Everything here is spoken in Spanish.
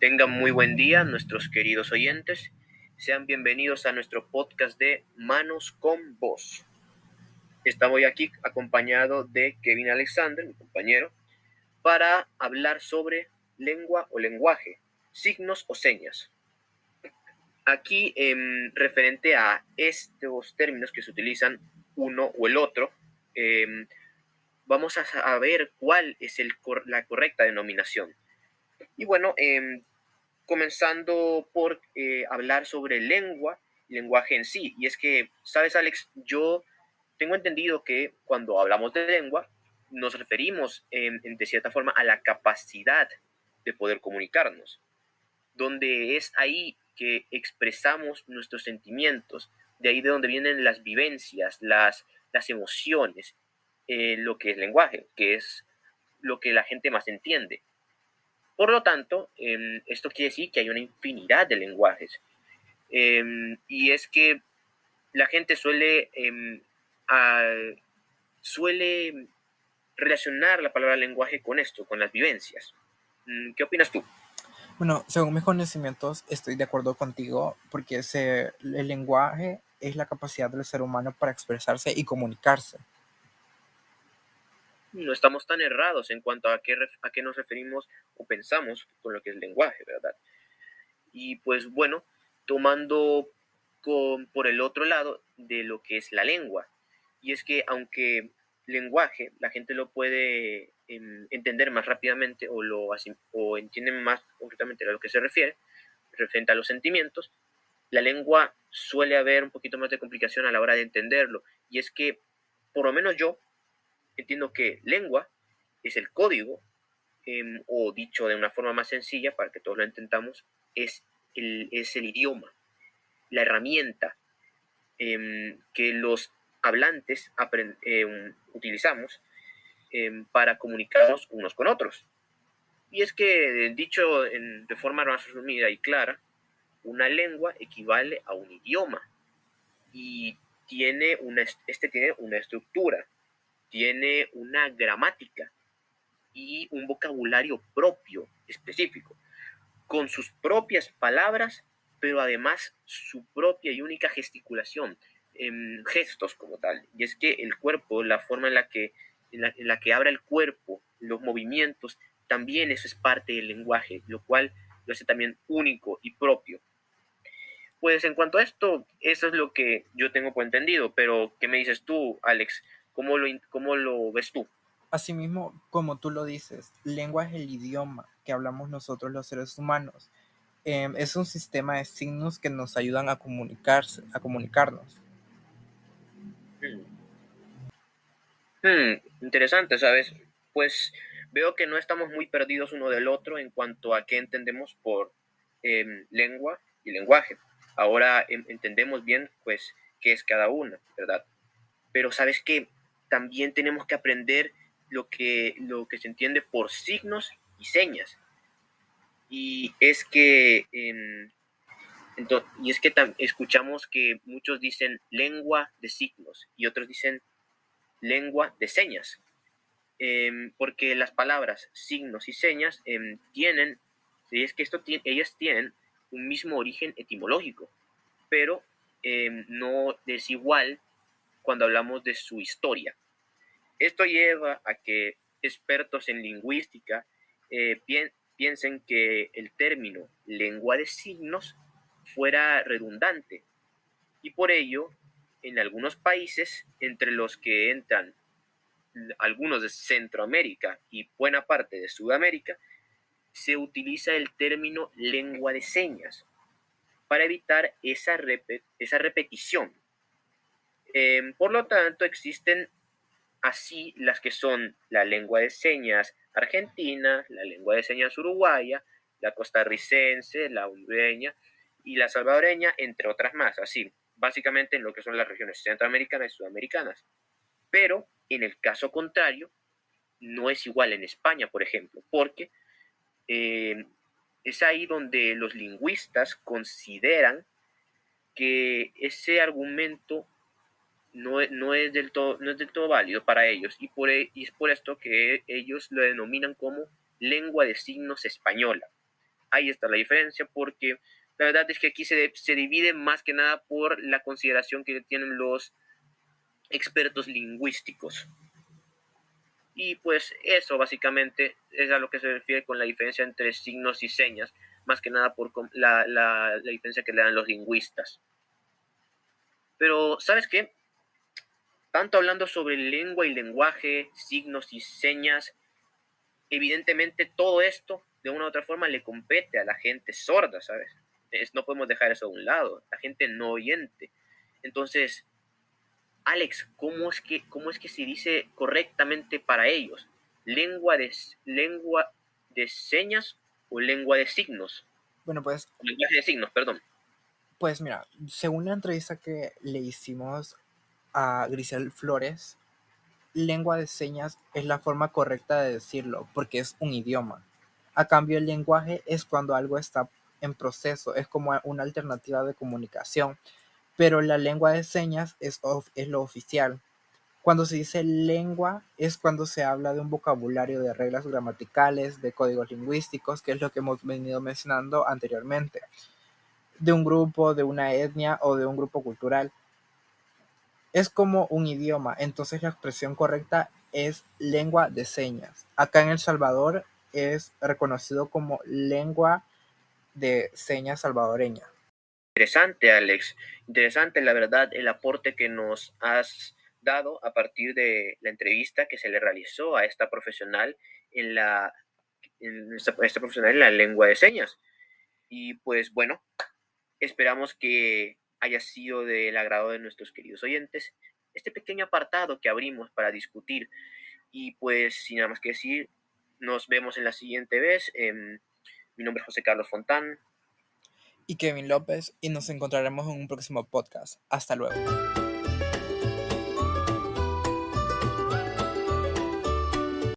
Tengan muy buen día nuestros queridos oyentes. Sean bienvenidos a nuestro podcast de Manos con Voz. Estamos aquí acompañado de Kevin Alexander, mi compañero, para hablar sobre lengua o lenguaje, signos o señas. Aquí, referente a estos términos que se utilizan uno o el otro, vamos a saber cuál es la correcta denominación. Y bueno, comenzando por hablar sobre lengua y lenguaje en sí. Y es que, ¿sabes, Alex? Yo tengo entendido que cuando hablamos de lengua nos referimos de cierta forma a la capacidad de poder comunicarnos, donde es ahí que expresamos nuestros sentimientos, de ahí de donde vienen las vivencias, las emociones, lo que es lenguaje, que es lo que la gente más entiende. Por lo tanto, esto quiere decir que hay una infinidad de lenguajes. Y es que la gente suele relacionar la palabra lenguaje con esto, con las vivencias. ¿Qué opinas tú? Bueno, según mis conocimientos, estoy de acuerdo contigo porque el lenguaje es la capacidad del ser humano para expresarse y comunicarse. No estamos tan errados en cuanto a qué nos referimos o pensamos con lo que es lenguaje, ¿verdad? Y pues bueno, tomando por el otro lado de lo que es la lengua. Y es que aunque lenguaje la gente lo puede entender más rápidamente o entiende más concretamente a lo que se refiere, referente a los sentimientos, la lengua suele haber un poquito más de complicación a la hora de entenderlo. Y es que, por lo menos yo, entiendo que lengua es el código, o dicho de una forma más sencilla, para que todos lo entendamos, es el idioma, la herramienta que los hablantes utilizamos para comunicarnos unos con otros. Y es que, dicho de forma más resumida y clara, una lengua equivale a un idioma y tiene una estructura, tiene una gramática y un vocabulario propio, específico, con sus propias palabras, pero además su propia y única gesticulación, gestos como tal. Y es que el cuerpo, la forma en la que abre el cuerpo, los movimientos, también eso es parte del lenguaje, lo cual lo hace también único y propio. Pues en cuanto a esto, eso es lo que yo tengo por entendido, pero ¿qué me dices tú, Alex? Cómo lo ves tú? Asimismo, como tú lo dices, lengua es el idioma que hablamos nosotros los seres humanos. Es un sistema de signos que nos ayudan a comunicarnos. Hmm. Interesante, ¿sabes? Pues veo que no estamos muy perdidos uno del otro en cuanto a qué entendemos por lengua y lenguaje. Ahora entendemos bien, pues, qué es cada una, ¿verdad? Pero sabes que también tenemos que aprender lo que se entiende por signos y señas. Y es que, escuchamos que muchos dicen lengua de signos y otros dicen lengua de señas. Porque las palabras signos y señas tienen, sí, es que ellas tienen un mismo origen etimológico, pero no es igual cuando hablamos de su historia. Esto lleva a que expertos en lingüística piensen que el término lengua de signos fuera redundante y por ello en algunos países, entre los que entran algunos de Centroamérica y buena parte de Sudamérica, se utiliza el término lengua de señas para evitar esa repetición. Por lo tanto, existen así las que son la lengua de señas argentina, la lengua de señas uruguaya, la costarricense, la hondureña y la salvadoreña, entre otras más, así, básicamente en lo que son las regiones centroamericanas y sudamericanas. Pero en el caso contrario, no es igual en España, por ejemplo, porque eh, es ahí donde los lingüistas consideran que ese argumento no es del todo válido para ellos y es por esto que ellos lo denominan como lengua de signos española. ahí está la diferencia, porque la verdad es que aquí se divide más que nada por la consideración que tienen los expertos lingüísticos. Y pues eso básicamente es a lo que se refiere con la diferencia entre signos y señas, más que nada por la diferencia que le dan los lingüistas. Pero, ¿sabes qué? Tanto hablando sobre lengua y lenguaje, signos y señas, evidentemente todo esto de una u otra forma le compete a la gente sorda, ¿sabes? No podemos dejar eso a un lado, la gente no oyente. Entonces, Alex, ¿cómo es que se dice correctamente para ellos? ¿Lengua de señas o lengua de signos? Bueno, Lenguaje de signos, perdón. pues mira, según la entrevista que le hicimos a Grisel Flores, lengua de señas es la forma correcta de decirlo, porque es un idioma. A cambio, el lenguaje es cuando algo está en proceso, es como una alternativa de comunicación, pero la lengua de señas es lo oficial. Cuando se dice lengua es cuando se habla de un vocabulario de reglas gramaticales, de códigos lingüísticos, que es lo que hemos venido mencionando anteriormente, de un grupo, de una etnia o de un grupo cultural. Es como un idioma, entonces la expresión correcta es lengua de señas. Acá en El Salvador es reconocido como lengua de señas salvadoreña. Interesante, Alex. Interesante, la verdad, el aporte que nos has dado a partir de la entrevista que se le realizó a esta profesional esta profesional en la lengua de señas. Y pues bueno, esperamos que haya sido del agrado de nuestros queridos oyentes este pequeño apartado que abrimos para discutir. Y pues sin nada más que decir, nos vemos en la siguiente vez. Mi nombre es José Carlos Fontán. Y Kevin López, y nos encontraremos en un próximo podcast. Hasta luego.